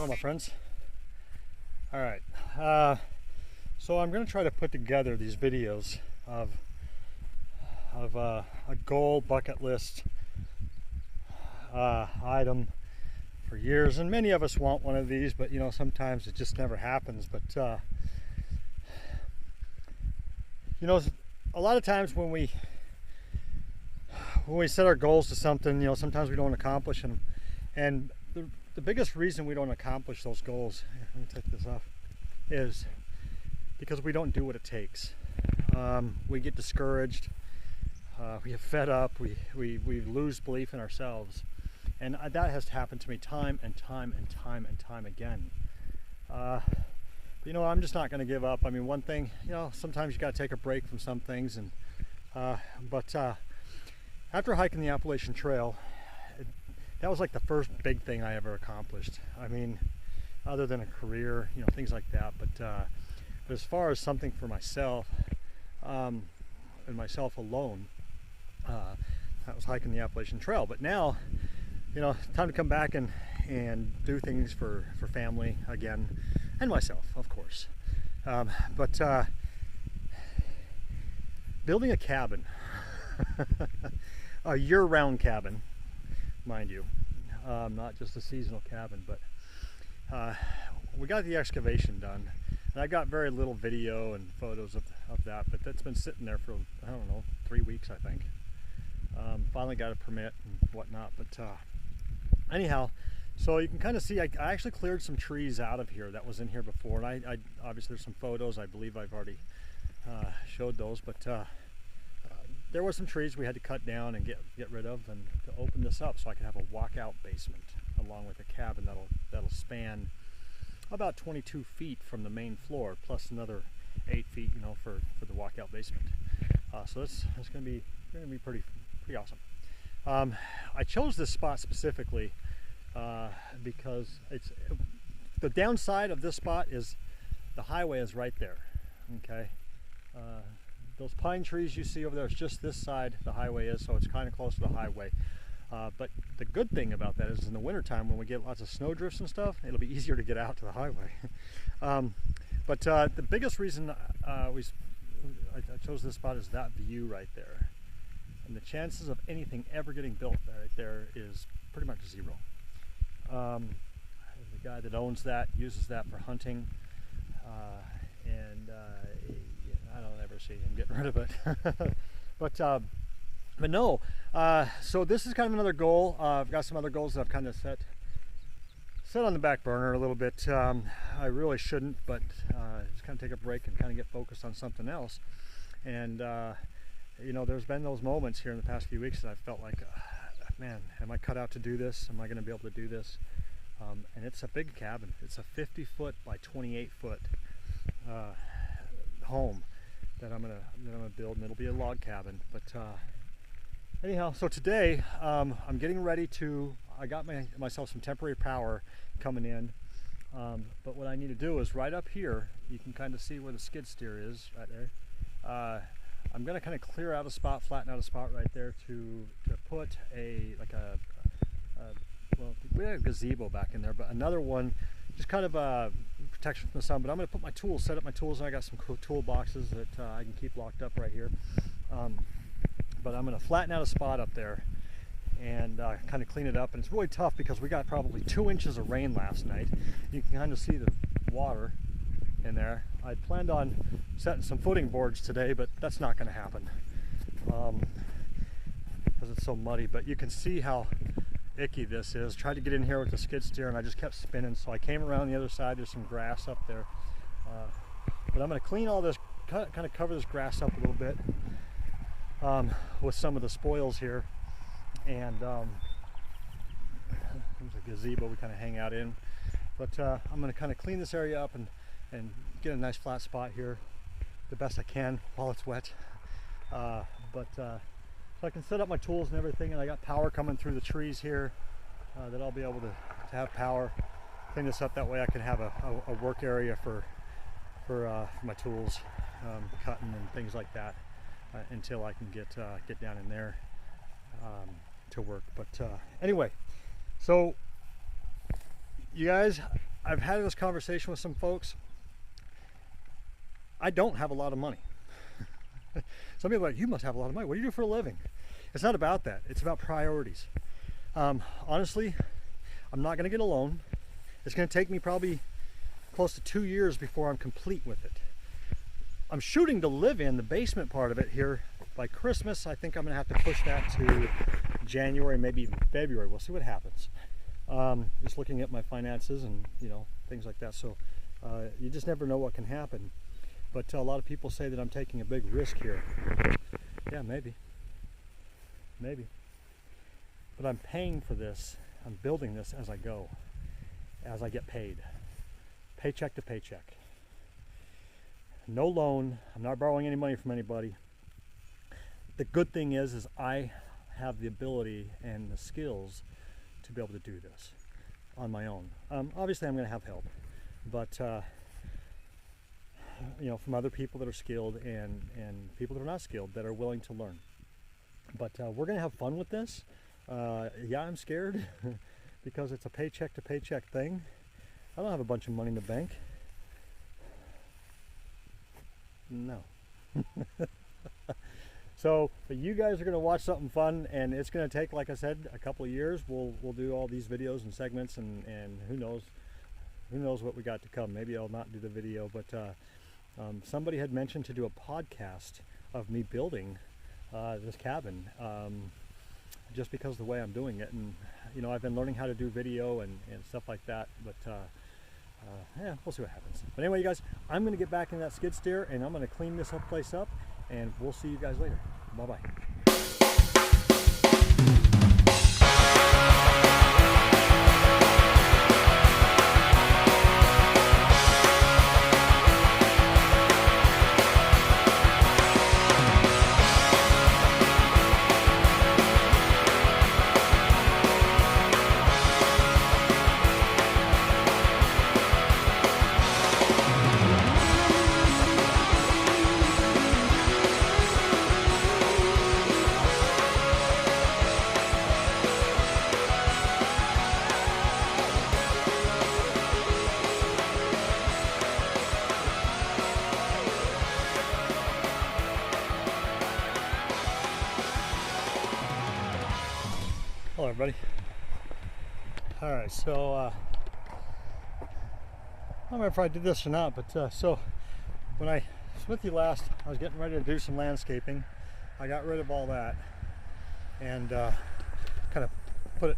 Hello my friends. Alright, so I'm going to try to put together these videos of a goal bucket list item for years, and many of us want one of these, but you know, sometimes it just never happens. But you know, a lot of times when we set our goals to something, you know, sometimes we don't accomplish them, and the biggest reason we don't accomplish those goals, let me take this off, is because we don't do what it takes. We get discouraged, we get fed up, we lose belief in ourselves, and that has happened to me time and time again. But, you know, I'm just not going to give up. I mean, one thing, you know, sometimes you got to take a break from some things, and but after hiking the Appalachian Trail, that was like the first big thing I ever accomplished. I mean, other than a career, you know, things like that. But as far as something for myself, and myself alone, that was hiking the Appalachian Trail. But now, you know, time to come back and do things for family again, and myself, of course. But building a cabin, a year-round cabin, mind you, not just a seasonal cabin, but we got the excavation done, and I got very little video and photos of that, but that's been sitting there for, I don't know, 3 weeks, I think. Finally got a permit and whatnot, but anyhow, so you can kind of see I actually cleared some trees out of here that was in here before, and I obviously there's some photos, I believe I've already showed those, but there were some trees we had to cut down and get rid of, and to open this up so I can have a walkout basement along with a cabin that'll span about 22 feet from the main floor, plus another 8 feet, you know, for the walkout basement. So that's going to be pretty awesome. I chose this spot specifically because it's the downside of this spot is the highway is right there. Okay. Those pine trees you see over there is just this side the highway is, so it's kind of close to the highway. But the good thing about that is in the wintertime when we get lots of snow drifts and stuff, it'll be easier to get out to the highway. But the biggest reason I chose this spot is that view right there. And the chances of anything ever getting built right there is pretty much zero. The guy that owns that uses that for hunting, and I don't ever see him getting rid of it. But no, so this is kind of another goal. I've got some other goals that I've kind of set on the back burner a little bit. I really shouldn't, but just kind of take a break and kind of get focused on something else. And you know, there's been those moments here in the past few weeks that I've felt like, man, am I cut out to do this? Am I going to be able to do this? And it's a big cabin. It's a 50-foot by 28-foot home that I'm gonna build, and it'll be a log cabin. But anyhow, so today I'm getting ready to. I got myself some temporary power coming in, but what I need to do is right up here. You can kind of see where the skid steer is right there. I'm gonna kind of clear out a spot, flatten out a spot right there to put well, we had a gazebo back in there, but another one, just kind of protection from the sun. But I'm going to put my tools, set up my tools, and I got some cool tool boxes that I can keep locked up right here. But I'm going to flatten out a spot up there and kind of clean it up. And it's really tough because we got probably 2 inches of rain last night. You can kind of see the water in there. I planned on setting some footing boards today, but that's not going to happen because it's so muddy. But you can see how icky this is. Tried to get in here with the skid steer and I just kept spinning, so I came around the other side. There's some grass up there, but I'm going to clean all this, kind of cover this grass up a little bit with some of the spoils here, and there's a gazebo we kind of hang out in, but I'm going to kind of clean this area up and get a nice flat spot here the best I can while it's wet, so I can set up my tools and everything, and I got power coming through the trees here that I'll be able to have power. Clean this up, that way I can have a work area for my tools, cutting and things like that, until I can get down in there to work. But anyway, so You guys, I've had this conversation with some folks. I don't have a lot of money. Some people are like, you must have a lot of money. What do you do for a living? It's not about that. It's about priorities. Honestly, I'm not going to get a loan. It's going to take me probably close to 2 years before I'm complete with it. I'm shooting to live in the basement part of it here by Christmas. I think I'm going to have to push that to January, maybe even February. We'll see what happens. Just looking at my finances and things like that. So you just never know what can happen. But a lot of people say that I'm taking a big risk here. Yeah, maybe. But I'm paying for this. I'm building this as I go, as I get paid. Paycheck to paycheck. No loan. I'm not borrowing any money from anybody. The good thing is I have the ability and the skills to be able to do this on my own. Obviously, I'm going to have help, but from other people that are skilled and people that are not skilled that are willing to learn. But we're going to have fun with this. Yeah, I'm scared because it's a paycheck to paycheck thing. I don't have a bunch of money in the bank. No. So, but you guys are going to watch something fun, and it's going to take, like I said, a couple of years. We'll do all these videos and segments, and who knows what we got to come. Maybe I'll not do the video, but somebody had mentioned to do a podcast of me building this cabin, just because of the way I'm doing it. And I've been learning how to do video and stuff like that, but yeah, we'll see what happens. But anyway, you guys, I'm going to get back in that skid steer, and I'm going to clean this place up, and we'll see you guys later. Bye-bye. Hello everybody. Alright, so I don't remember if I did this or not, but so when I was with you last, I was getting ready to do some landscaping. I got rid of all that and kind of put it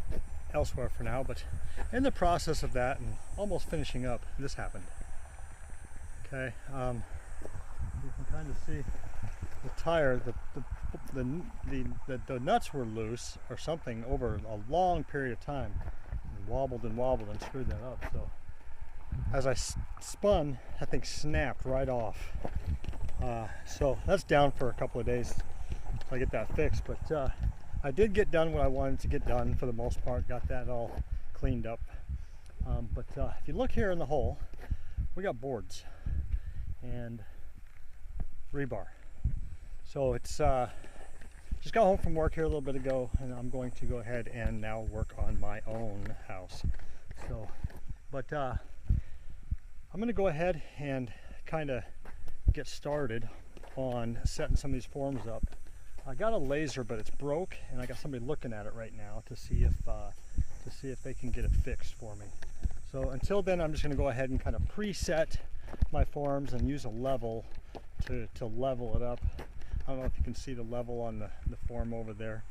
elsewhere for now, but in the process of that and almost finishing up, this happened. Okay, you can kind of see the tire, the nuts were loose or something over a long period of time, and wobbled and screwed that up. So as I spun, that thing snapped right off. So that's down for a couple of days till I get that fixed. But I did get done what I wanted to get done for the most part. Got that all cleaned up. But if you look here in the hole, we got boards and rebar. So it's just got home from work here a little bit ago, and I'm going to go ahead and now work on my own house. So, but I'm going to go ahead and kind of get started on setting some of these forms up. I got a laser, but it's broke, and I got somebody looking at it right now to see if they can get it fixed for me. So until then, I'm just going to go ahead and kind of preset my forms and use a level to level it up. I don't know if you can see the level on the form over there,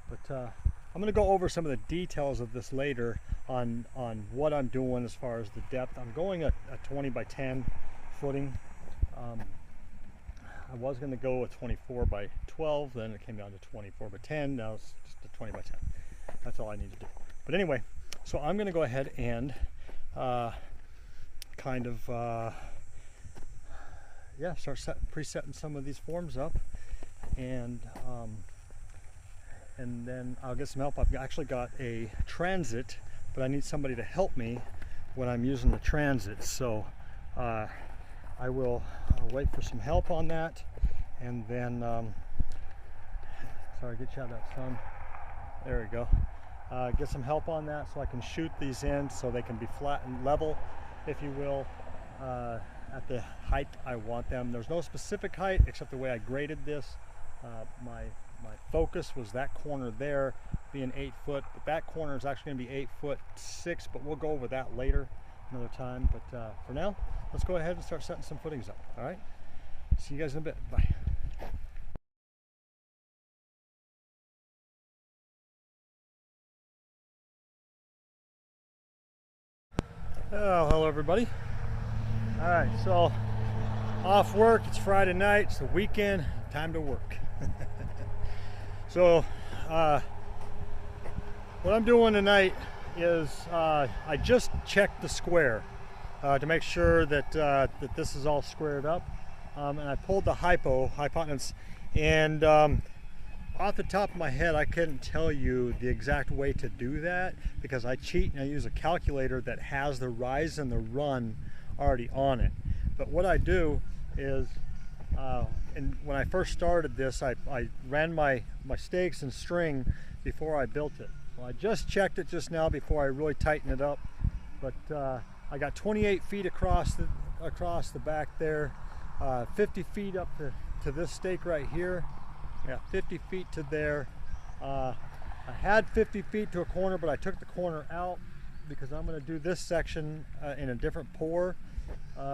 but I'm going to go over some of the details of this later on what I'm doing as far as the depth. I'm going a 20 by 10 footing. I was going to go with 24 by 12, then it came down to 24 by 10. Now it's just a 20 by 10. That's all I need to do. But anyway, so I'm going to go ahead and kind of yeah, start presetting some of these forms up, and then I'll get some help. I've actually got a transit, but I need somebody to help me when I'm using the transit. So I will wait for some help on that, and then sorry, get you out of that sun. There we go. get some help on that so I can shoot these in so they can be flat and level, if you will, at the height I want them. There's no specific height except the way I graded this. My focus was that corner there being 8 foot. The back corner is actually going to be 8'6", but we'll go over that later another time. But for now, let's go ahead and start setting some footings up. All right, see you guys in a bit. Bye. Oh, hello everybody. All right, so off work, it's Friday night, it's the weekend, time to work. So what I'm doing tonight is I just checked the square to make sure that that this is all squared up, and I pulled the hypotenuse, and off the top of my head I couldn't tell you the exact way to do that because I cheat and I use a calculator that has the rise and the run already on it. But what I do is and when I first started this, I ran my stakes and string before I built it. Well, I just checked it just now before I really tighten it up, but I got 28 feet across the back there, 50 feet up to this stake right here. Yeah, 50 feet to there. I had 50 feet to a corner, but I took the corner out because I'm going to do this section in a different pour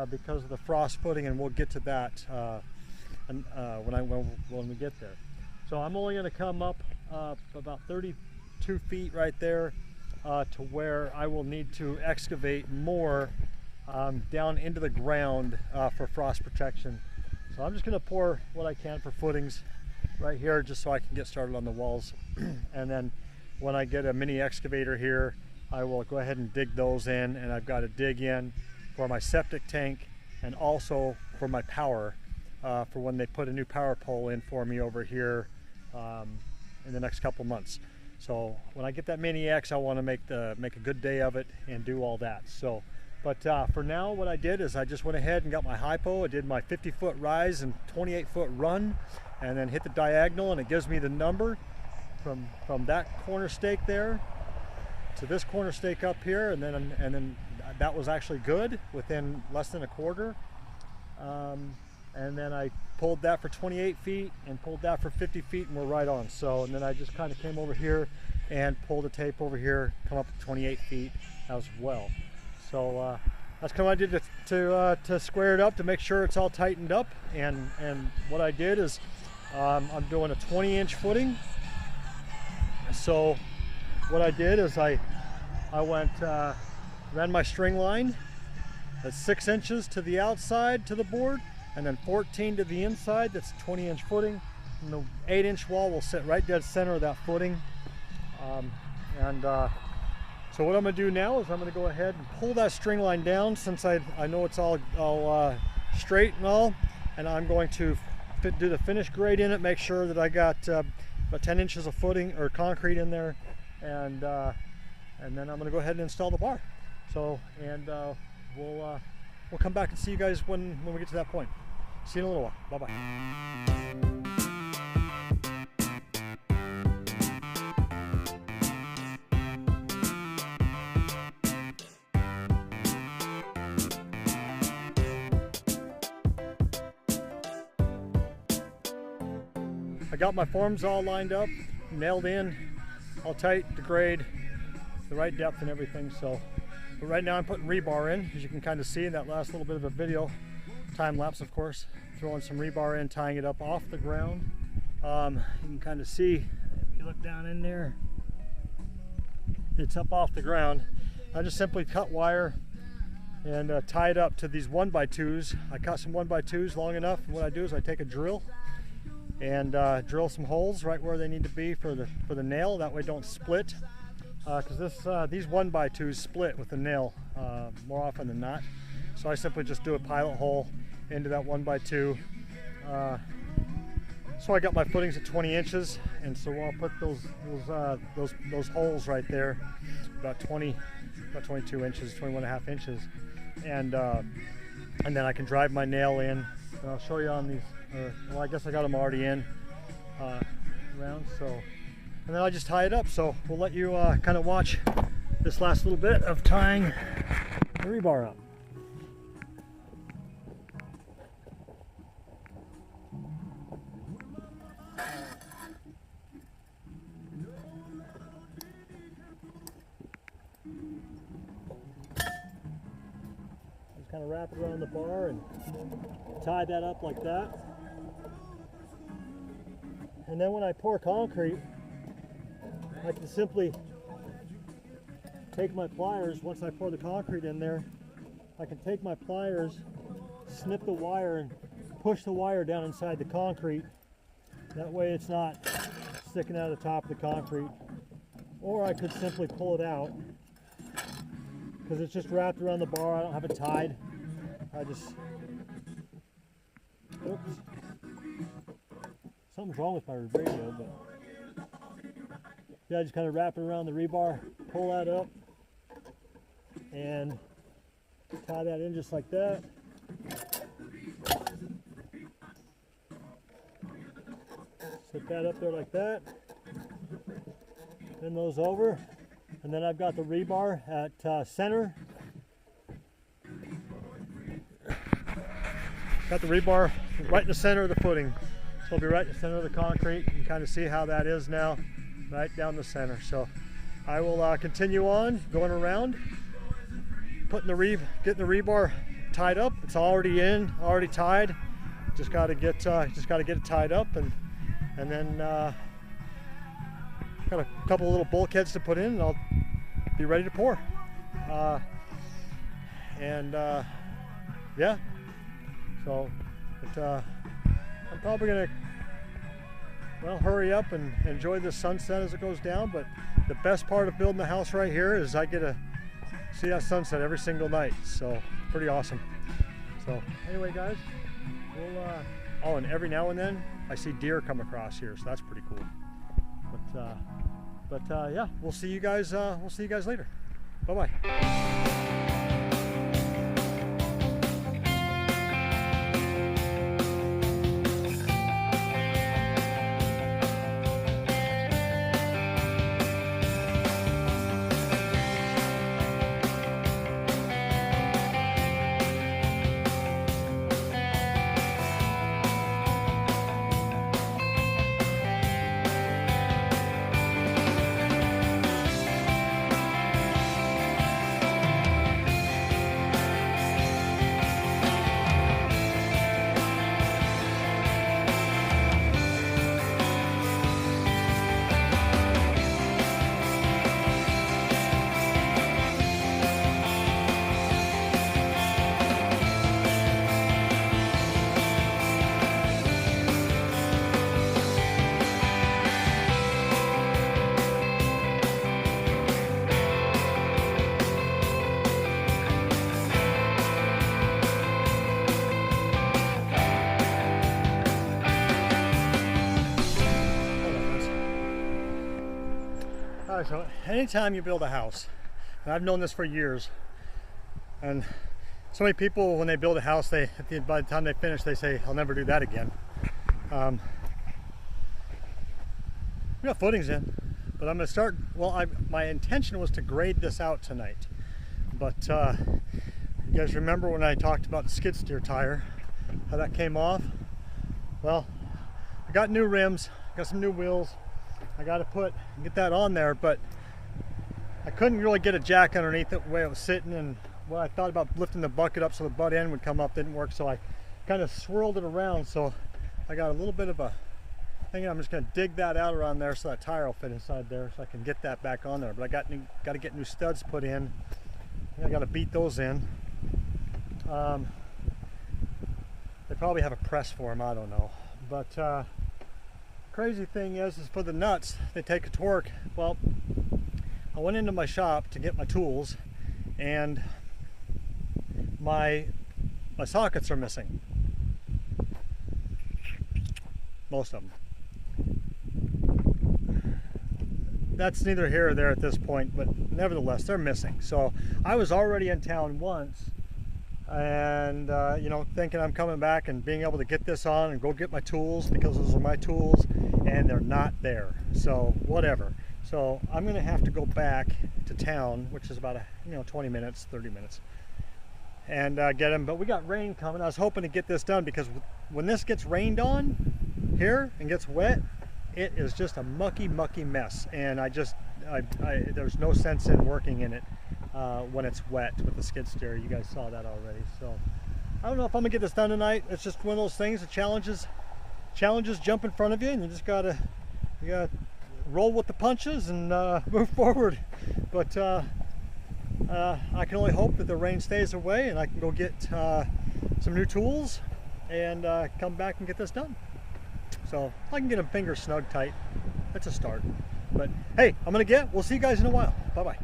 because of the frost footing, and we'll get to that when we get there. So I'm only going to come up about 32 feet right there to where I will need to excavate more down into the ground for frost protection. So I'm just going to pour what I can for footings right here just so I can get started on the walls. And then when I get a mini excavator here, I will go ahead and dig those in, and I've got to dig in for my septic tank and also for my power for when they put a new power pole in for me over here in the next couple months. So when I get that mini X, I want to make a good day of it and do all that. So but for now, what I did is I just went ahead and got my hypo. I did my 50-foot rise and 28-foot run, and then hit the diagonal, and it gives me the number from that corner stake there to this corner stake up here, and then that was actually good within less than a quarter. And then I pulled that for 28 feet and pulled that for 50 feet, and we're right on. So, and then I just kind of came over here and pulled the tape over here, come up to 28 feet as well. So that's kind of what I did to square it up, to make sure it's all tightened up. And what I did is I'm doing a 20-inch footing. So what I did is I went ran my string line at 6 inches to the outside to the board, and then 14 to the inside. That's 20-inch footing, and the 8-inch wall will sit right dead center of that footing. So what I'm going to do now is I'm going to go ahead and pull that string line down, since I know it's all straight and all, and I'm going to do the finish grade in it, make sure that I got about 10 inches of footing or concrete in there, and then I'm going to go ahead and install the bar. So, and we'll come back and see you guys when we get to that point. See you in a little while. Bye-bye. I got my forms all lined up, nailed in, all tight, the grade, the right depth and everything. So, but right now I'm putting rebar in, as you can kind of see in that last little bit of a video, time lapse of course, throwing some rebar in, tying it up off the ground. You can kind of see, if you look down in there, it's up off the ground. I just simply cut wire and tie it up to these 1x2s. I cut some 1x2s long enough, and what I do is I take a drill and drill some holes right where they need to be for the nail. That way don't split, because these 1x2s split with the nail more often than not. So I simply just do a pilot hole into that 1x2. So I got my footings at 20 inches, and so I'll put those holes right there, about 22 inches, 21.5 inches, and then I can drive my nail in. And I'll show you on these. Well, I guess I got them already in around. So and then I'll just tie it up. So we'll let you kind of watch this last little bit of tying the rebar up. Just kind of wrap it around the bar and tie that up like that. And then when I pour concrete, I can simply take my pliers. Once I pour the concrete in there, I can take my pliers, snip the wire, and push the wire down inside the concrete. That way it's not sticking out of the top of the concrete. Or I could simply pull it out, because it's just wrapped around the bar. I don't have it tied. I just, oops. Something's wrong with my radio, but yeah, I just kind of wrap it around the rebar, pull that up, and tie that in just like that. Set that up there like that. Bend those over, and then I've got the rebar at center. Got the rebar right in the center of the footing. So it'll be right in the center of the concrete. You can kind of see how that is now, right down the center. So I will continue on going around, getting the rebar tied up. It's already in, already tied. Just got to get it tied up, and then got a couple of little bulkheads to put in, and I'll be ready to pour. Yeah. So I'm probably gonna, well, hurry up and enjoy the sunset as it goes down, but the best part of building the house right here is I get to see that sunset every single night, so pretty awesome. So anyway, guys, we'll oh, and every now and then I see deer come across here, so that's pretty cool. But yeah, we'll see you guys later. Bye bye. Alright, so anytime you build a house, and I've known this for years, and so many people, when they build a house, by the time they finish, they say, I'll never do that again. We got footings in, but I'm going to start, well, my intention was to grade this out tonight, but you guys remember when I talked about the skid steer tire, how that came off? Well, I got new rims, got some new wheels. I got to get that on there, but I couldn't really get a jack underneath it the way it was sitting, and when I thought about lifting the bucket up so the butt end would come up, didn't work, so I kind of swirled it around, so I got a little bit of a thing. I'm just going to dig that out around there so that tire will fit inside there, so I can get that back on there. But I got to get new studs put in. I got to beat those in. They probably have a press for them, I don't know, but crazy thing is for the nuts, they take a torque. Well, I went into my shop to get my tools, and my sockets are missing. Most of them. That's neither here or there at this point, but nevertheless, they're missing. So I was already in town once and you know, thinking I'm coming back and being able to get this on and go get my tools, because those are my tools, and they're not there. So whatever. So I'm gonna have to go back to town, which is about 20 minutes, 30 minutes, and get them. But we got rain coming. I was hoping to get this done, because when this gets rained on here and gets wet, it is just a mucky mess, and there's no sense in working in it when it's wet with the skid steer. You guys saw that already. So I don't know if I'm gonna get this done tonight. It's just one of those things. The challenges jump in front of you, and you just gotta roll with the punches and move forward. But I can only hope that the rain stays away and I can go get some new tools and come back and get this done. So I can get them fingers snug tight. That's a start. But hey, we'll see you guys in a while. Bye bye.